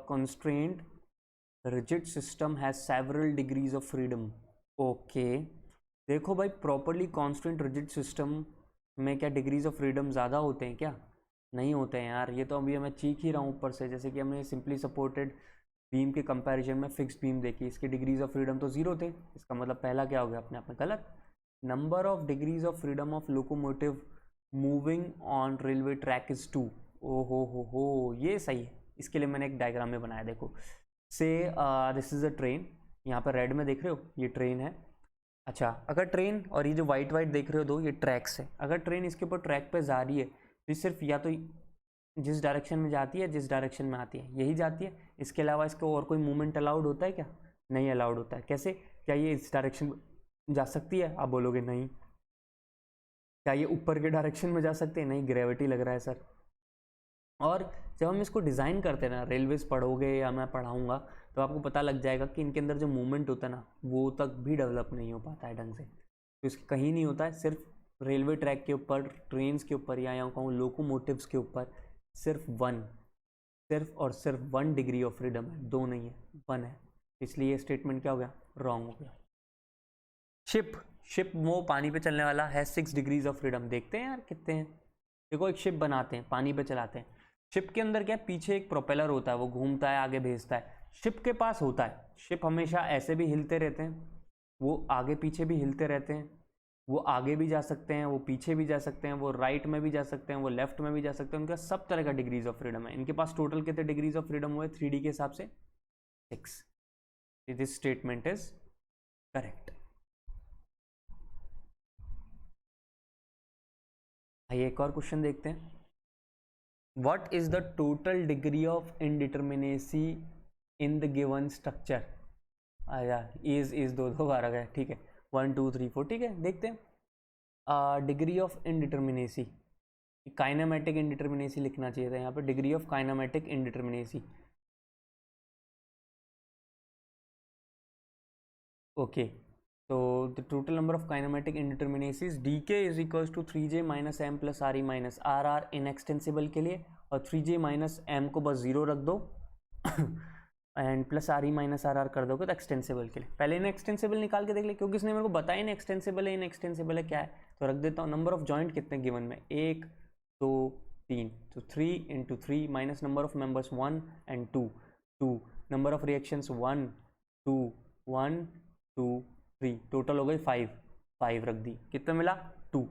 constrained rigid system has several degrees of freedom, okay. देखो भाई प्रॉपरली कॉन्स्टेंट रिजिड सिस्टम में क्या डिग्रीज ऑफ फ्रीडम ज़्यादा होते हैं क्या, नहीं होते हैं यार, ये तो अभी मैं चीख ही रहा हूँ ऊपर से। जैसे कि हमने सिंपली सपोर्टेड बीम के कंपैरिजन में फिक्स्ड बीम देखी, इसके डिग्रीज ऑफ फ्रीडम तो 0 थे, इसका मतलब पहला क्या हो गया अपने आप में गलत। Number of degrees of freedom of locomotive moving on railway track is 2, ओ हो, ये सही है। इसके लिए मैंने एक डायग्राम में बनाया, देखो से दिस इज अ ट्रेन, यहाँ पर रेड में देख रहे हो ये ट्रेन है, अच्छा अगर ट्रेन और ये जो वाइट देख रहे हो दो, ये ट्रैक्स है। अगर ट्रेन इसके ऊपर ट्रैक पे जा रही है तो ये सिर्फ या तो जिस डायरेक्शन में जाती है, जिस डायरेक्शन में आती है यही जाती है, इसके अलावा इसको और कोई मूवमेंट अलाउड होता है क्या, नहीं अलाउड होता है। कैसे, क्या ये इस डायरेक्शन में जा सकती है, आप बोलोगे नहीं। क्या ये ऊपर के डायरेक्शन में जा सकते हैं, नहीं, ग्रेविटी लग रहा है सर। और जब हम इसको डिज़ाइन करते हैं ना, रेलवेज पढ़ोगे या मैं पढ़ाऊँगा तो आपको पता लग जाएगा कि इनके अंदर जो मूवमेंट होता है ना, वो तक भी डेवलप नहीं हो पाता है ढंग से, तो इसके कहीं नहीं होता है। सिर्फ रेलवे ट्रैक के ऊपर, ट्रेन्स के ऊपर या कहूँ लोकोमोटिव्स के ऊपर सिर्फ और सिर्फ 1 डिग्री ऑफ फ्रीडम है, 2 नहीं है, 1 है। इसलिए ये स्टेटमेंट क्या हो गया, रॉन्ग हो गया। शिप वो पानी पे चलने वाला है, 6 डिग्रीज ऑफ फ्रीडम। देखते हैं यार कितने हैं। देखो एक शिप बनाते हैं, पानी पे चलाते हैं, शिप के अंदर क्या, पीछे एक प्रोपेलर होता है, वो घूमता है, आगे भेजता है। शिप के पास होता है, शिप हमेशा ऐसे भी हिलते रहते हैं, वो आगे पीछे भी हिलते रहते हैं, वो आगे भी जा सकते हैं, वो पीछे भी जा सकते हैं, वो राइट में भी जा सकते हैं, वो लेफ्ट में भी जा सकते हैं, उनका सब तरह का डिग्रीज ऑफ फ्रीडम है। इनके पास टोटल कितने डिग्रीज ऑफ फ्रीडम हुए 3D के हिसाब से, 6। This statement is correct. आइए एक और क्वेश्चन देखते हैं। What is the total degree of indeterminacy in the given structure? आया is दो बार आ गया, ठीक है, 1 2 3 4, ठीक है। देखते हैं degree of indeterminacy, kinematic indeterminacy लिखना चाहिए था यहाँ पे, degree of kinematic indeterminacy, okay. तो the total number of kinematic indeterminacies dk is equals to 3j minus M plus R E minus R, R inextensible के लिए, और 3j माइनस एम को बस 0 रख दो and plus R E minus R R कर दोगे तो एक्सटेंसिबल के लिए। पहले इन एक्सटेंसिबल निकाल के देख ले, क्योंकि इसने मेरे को बताया इन एक्सटेंसिबल है, इन एक्सटेंसिबल है क्या है, तो रख देता हूँ। नंबर ऑफ जॉइंट कितने गिवन में, 1 2 3, तो 3 into 3 minus number of members 1 and 2, 2 number of reactions 1 2 1 2 3, total हो गई 5। 5 रख दी, कितना मिला 2,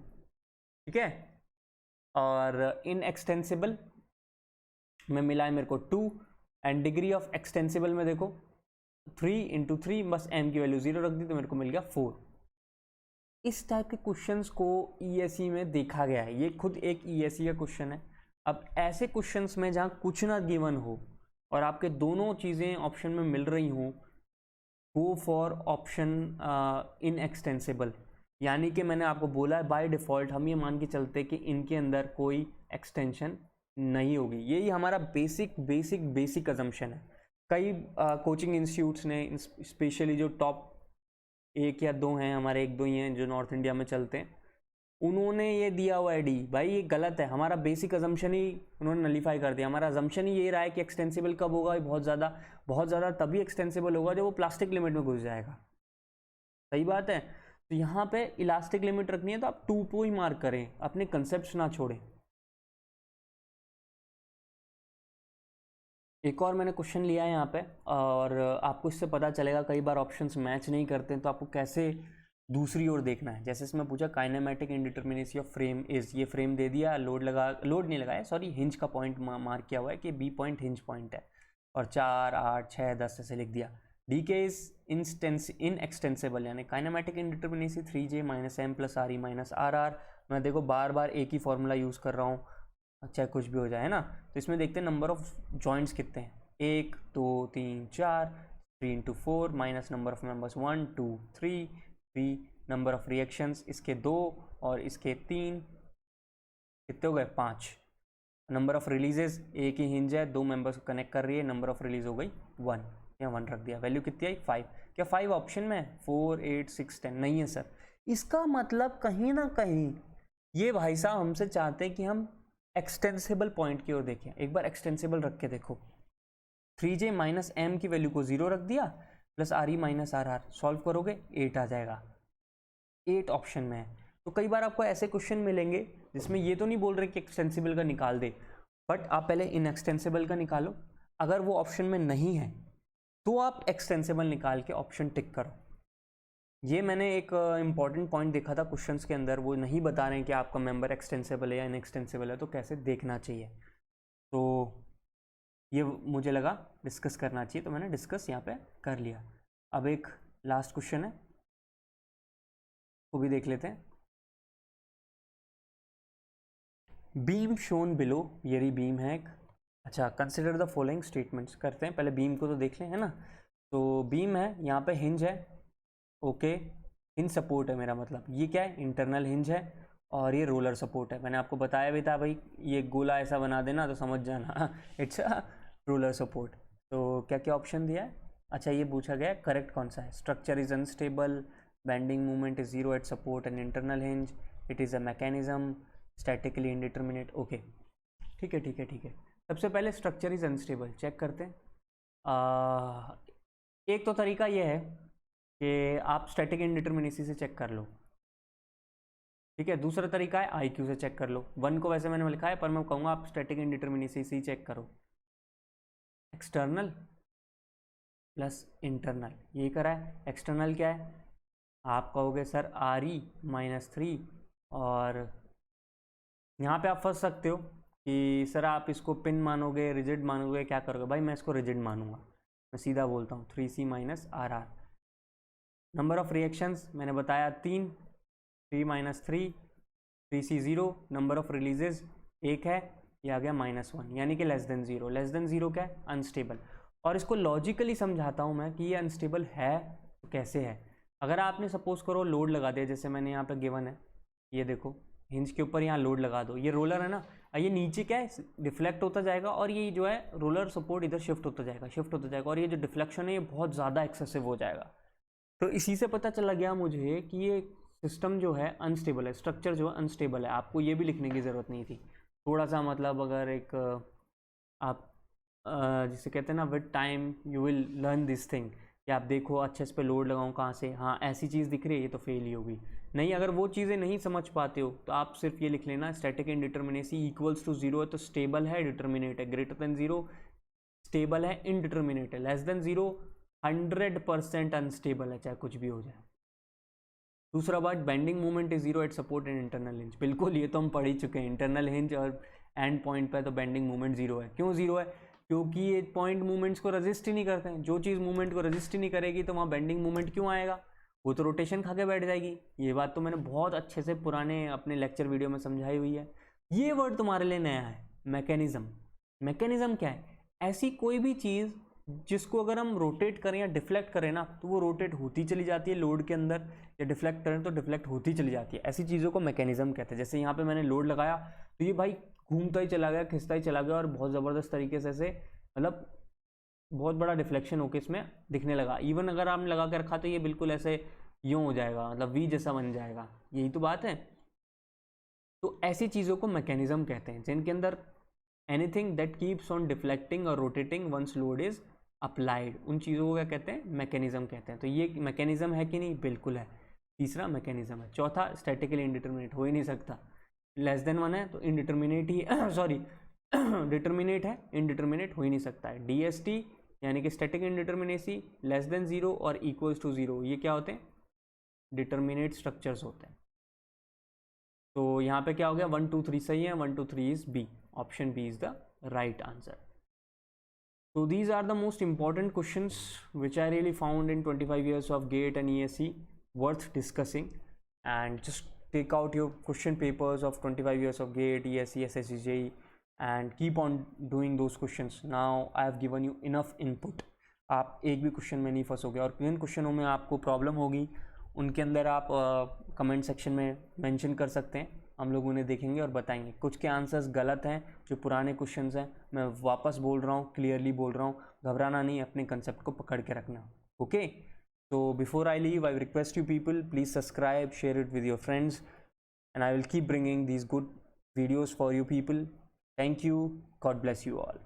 ठीक है। और इन एक्सटेंसिबल में मिला है मेरे को 2, एंड डिग्री ऑफ एक्सटेंसिबल में देखो 3 इंटू 3, बस m की वैल्यू 0 रख दी तो मेरे को मिल गया 4। इस टाइप के क्वेश्चंस को ESE में देखा गया है, ये खुद एक ESE का क्वेश्चन है। अब ऐसे क्वेश्चंस में जहाँ कुछ ना गिवन हो और आपके दोनों चीज़ें ऑप्शन में मिल रही हों, go for option in extensible, यानी कि मैंने आपको बोला है बाय डिफ़ॉल्ट हम ये मान के चलते कि इनके अंदर कोई एक्सटेंशन नहीं होगी। यही हमारा बेसिक अजम्पशन है। कई कोचिंग इंस्टीट्यूट्स ने, स्पेशली जो टॉप 1 या 2 हैं, हमारे 1-2 ही हैं जो नॉर्थ इंडिया में चलते हैं, उन्होंने ये दिया हुआ है डी, भाई ये गलत है। हमारा बेसिक अजम्पशन ही उन्होंने नलीफाई कर दिया। हमारा अजम्पशन ही ये रहा है कि एक्सटेंसिबल कब होगा, बहुत ज़्यादा तभी एक्सटेंसिबल होगा जब वो प्लास्टिक लिमिट में घुस जाएगा। सही बात है। तो यहाँ पे इलास्टिक लिमिट रखनी है तो आप 2 को ही मार्क करें, अपने कंसेप्ट ना छोड़ें। एक और मैंने क्वेश्चन लिया है यहाँ पे, और आपको इससे पता चलेगा कई बार ऑप्शंस मैच नहीं करते हैं तो आपको कैसे दूसरी ओर देखना है। जैसे इसमें पूछा kinematic indeterminacy of frame is, ये फ्रेम दे दिया, लोड नहीं लगाया, सॉरी हिंज का पॉइंट मार्क किया हुआ है कि बी पॉइंट हिंज पॉइंट है, और 4, 8, 6, 10 ऐसे लिख दिया। D K is inextensible, यानी kinematic indeterminacy 3J minus M plus RE minus RR। मैं देखो बार एक ही फॉर्मूला यूज़ कर रहा हूँ, चाहे कुछ भी हो जाए, है ना। तो इसमें देखते हैं नंबर ऑफ जॉइंट्स कितने हैं, 1, 2, 3, 4, 3 into 4 minus number of members 1, 2, 3, number of reactions इसके 2 और इसके 3, कितने हो गए 5। नंबर ऑफ रिलीजेस, एक ही हिंज है, 2 मेंबर्स को कनेक्ट कर रही है, नंबर ऑफ रिलीज हो गई 1, यहाँ 1 रख दिया। वैल्यू कितनी आई 5। क्या 5 ऑप्शन में है? 4, 8, 6, 10 नहीं है सर। इसका मतलब कहीं ना कहीं ये भाई साहब हमसे चाहते हैं कि हम एक्सटेंसिबल पॉइंट की ओर देखें। एक बार एक्सटेंसिबल रख के देखो, 3J माइनस एम की वैल्यू को 0 रख दिया, plus RE minus RR, solve करोगे 8 आ जाएगा। 8 ऑप्शन में है। तो कई बार आपको ऐसे क्वेश्चन मिलेंगे जिसमें ये तो नहीं बोल रहे कि एक्सटेंसिबल का निकाल दे, बट आप पहले इनएक्सटेंसिबल का निकालो। अगर वो ऑप्शन में नहीं है तो आप एक्सटेंसिबल निकाल के ऑप्शन टिक करो। ये मैंने एक इंपॉर्टेंट पॉइंट देखा था क्वेश्चंस के अंदर, वो नहीं बता रहे हैं कि आपका मेंबर एक्सटेंसिबल है या इनएक्सटेंसिबल है, तो कैसे देखना चाहिए। तो ये मुझे लगा डिस्कस करना चाहिए, तो मैंने डिस्कस यहाँ पे कर लिया। अब एक लास्ट क्वेश्चन है, वो भी देख लेते हैं। बीम शोन बिलो, ये रही बीम है एक। अच्छा, कंसिडर द फॉलोइंग स्टेटमेंट्स, करते हैं पहले बीम को तो देख लें, है ना। तो बीम है, यहाँ पे हिंज है, ओके, हिंज सपोर्ट है, मेरा मतलब ये क्या है, इंटरनल हिंज है, और ये रोलर सपोर्ट है। मैंने आपको बताया भी था भाई, ये गोला ऐसा बना देना तो समझ जाना इट्स अ रोलर सपोर्ट। तो क्या क्या ऑप्शन दिया है? अच्छा, ये पूछा गया है करेक्ट कौन सा है। Structure is unstable, bending movement is 0 eight support and internal hinge, it is a mechanism, statically indeterminate. Okay, ठीक है। सबसे पहले स्ट्रक्चर इज अनस्टेबल चेक करते हैं। एक तो तरीका ये है कि आप स्टैटिक इंडिटरमिनेसी से चेक कर लो, ठीक है। दूसरा तरीका है IQ से चेक कर लो। 1 को वैसे मैंने लिखा है, पर मैं कहूँगा आप स्टैटिक इंडिटरमिनेसी से ही चेक करो। एक्सटर्नल प्लस इंटरनल, ये करा है। एक्सटर्नल क्या है? आप कहोगे सर RE माइनस 3, और यहाँ पे आप फंस सकते हो कि सर आप इसको पिन मानोगे, रिजिड मानोगे, क्या करोगे? भाई मैं इसको रिजिड मानूंगा, मैं सीधा बोलता हूँ 3C minus RR। Number of reactions मैंने बताया 3, 3 minus 3, 3C 0। Number of releases 1 है, ये आ गया -1, यानी कि लेस देन 0। लेस देन 0 क्या है? अनस्टेबल। और इसको लॉजिकली समझाता हूँ मैं कि ये अनस्टेबल है तो कैसे है। अगर आपने सपोज करो लोड लगा दिया, जैसे मैंने यहाँ पे गिवन है, ये देखो हिंज के ऊपर यहाँ लोड लगा दो, ये रोलर है ना, ये नीचे क्या है, डिफ्लेक्ट होता जाएगा, और ये जो है रोलर सपोर्ट इधर शिफ्ट होता जाएगा, और ये जो डिफ्लेक्शन है ये बहुत ज़्यादा एक्सेसिव हो जाएगा। तो इसी से पता चला गया मुझे कि ये सिस्टम जो है अनस्टेबल है, स्ट्रक्चर जो है अनस्टेबल है। आपको ये भी लिखने की ज़रूरत नहीं थी। थोड़ा सा मतलब अगर एक आप जिसे कहते हैं ना, with time you will learn this thing, कि आप देखो अच्छा इस पर लोड लगाऊं कहाँ से, हाँ ऐसी चीज़ दिख रही है, ये तो फेल ही होगी। नहीं, अगर वो चीज़ें नहीं समझ पाते हो तो आप सिर्फ ये लिख लेना, स्टैटिक इंडिटरमिनेसी इक्वल्स टू 0 है तो स्टेबल है, डिटरमिनेट है, ग्रेटर देन 0 स्टेबल है, इनडिटरमिनेट है, लेस देन 0 100% अनस्टेबल है, चाहे कुछ भी हो जाए। दूसरा बात, bending moment is zero eight support and internal hinge. बिल्कुल, ये तो हम पढ़ ही चुके हैं, इंटरनल हिंज और एंड पॉइंट पे तो बेंडिंग मोमेंट जीरो है। क्यों जीरो है? क्योंकि ये पॉइंट मूवमेंट्स को रजिस्ट ही नहीं करते हैं। जो चीज़ मूवमेंट को रजिस्ट ही नहीं करेगी तो वहाँ बेंडिंग मूवमेंट क्यों आएगा? वो तो रोटेशन खा के बैठ जाएगी। ये बात तो मैंने बहुत अच्छे से पुराने अपने लेक्चर वीडियो में समझाई हुई है। ये वर्ड तुम्हारे लिए नया है, मैकेनिज्म। मैकेनिज्म क्या है? ऐसी कोई भी चीज़ जिसको अगर हम रोटेट करें या डिफ्लेक्ट करें ना, तो वो रोटेट होती चली जाती है लोड के अंदर, या डिफ्लेक्ट करें तो डिफ्लेक्ट होती चली जाती है। ऐसी चीज़ों को मैकेनिज्म कहते हैं। जैसे यहाँ पे मैंने लोड लगाया तो ये भाई घूमता ही चला गया, खिंचता ही चला गया, और बहुत ज़बरदस्त तरीके से मतलब बहुत बड़ा डिफ्लेक्शन होकर इसमें दिखने लगा। इवन अगर आपने लगा के रखा तो ये बिल्कुल ऐसे यूँ हो जाएगा, मतलब वी जैसा बन जाएगा। यही तो बात है। तो ऐसी चीज़ों को मैकेनिज्म कहते हैं, जिनके अंदर anything that keeps on deflecting और rotating once load is applied, उन चीज़ों को क्या कहते हैं? मैकेनिज्म कहते हैं। तो ये मैकेनिज्म है कि नहीं? बिल्कुल है। तीसरा मैकेनिज्म है। चौथा, स्टैटिकली इंडिटरमिनेट, हो ही नहीं सकता। लेस देन वन है तो इनडिटर्मिनेट ही सॉरी डिटर्मिनेट है, इनडिटर्मिनेट हो ही नहीं सकता है। DST यानी कि static indeterminacy, less than zero और इक्वल्स टू जीरो, ये क्या होते हैं? डिटर्मिनेट स्ट्रक्चर्स होते हैं। तो यहाँ पे क्या हो गया? 1 2 3 सही है, 1 2 3 is B, option B is the right answer. So these are the most important questions which I really found in 25 years of GATE and ESE worth discussing, and just take out your question papers of 25 years of GATE, ESE, SSC, JEE and keep on doing those questions. Now I have given you enough input. आप एक भी question में नहीं फंसोगे, और किन क्वेश्चनों में आपको problem होगी उनके अंदर आप कमेंट सेक्शन में मेंशन कर सकते हैं। हम लोग उन्हें देखेंगे और बताएंगे। कुछ के आंसर्स गलत हैं, जो पुराने क्वेश्चंस हैं, मैं वापस बोल रहा हूँ, क्लियरली बोल रहा हूँ, घबराना नहीं, अपने कंसेप्ट को पकड़ के रखना। ओके, तो before I leave I request you people, please subscribe, share it with your friends, and I will keep bringing these good videos for you people. Thank you. God bless you all.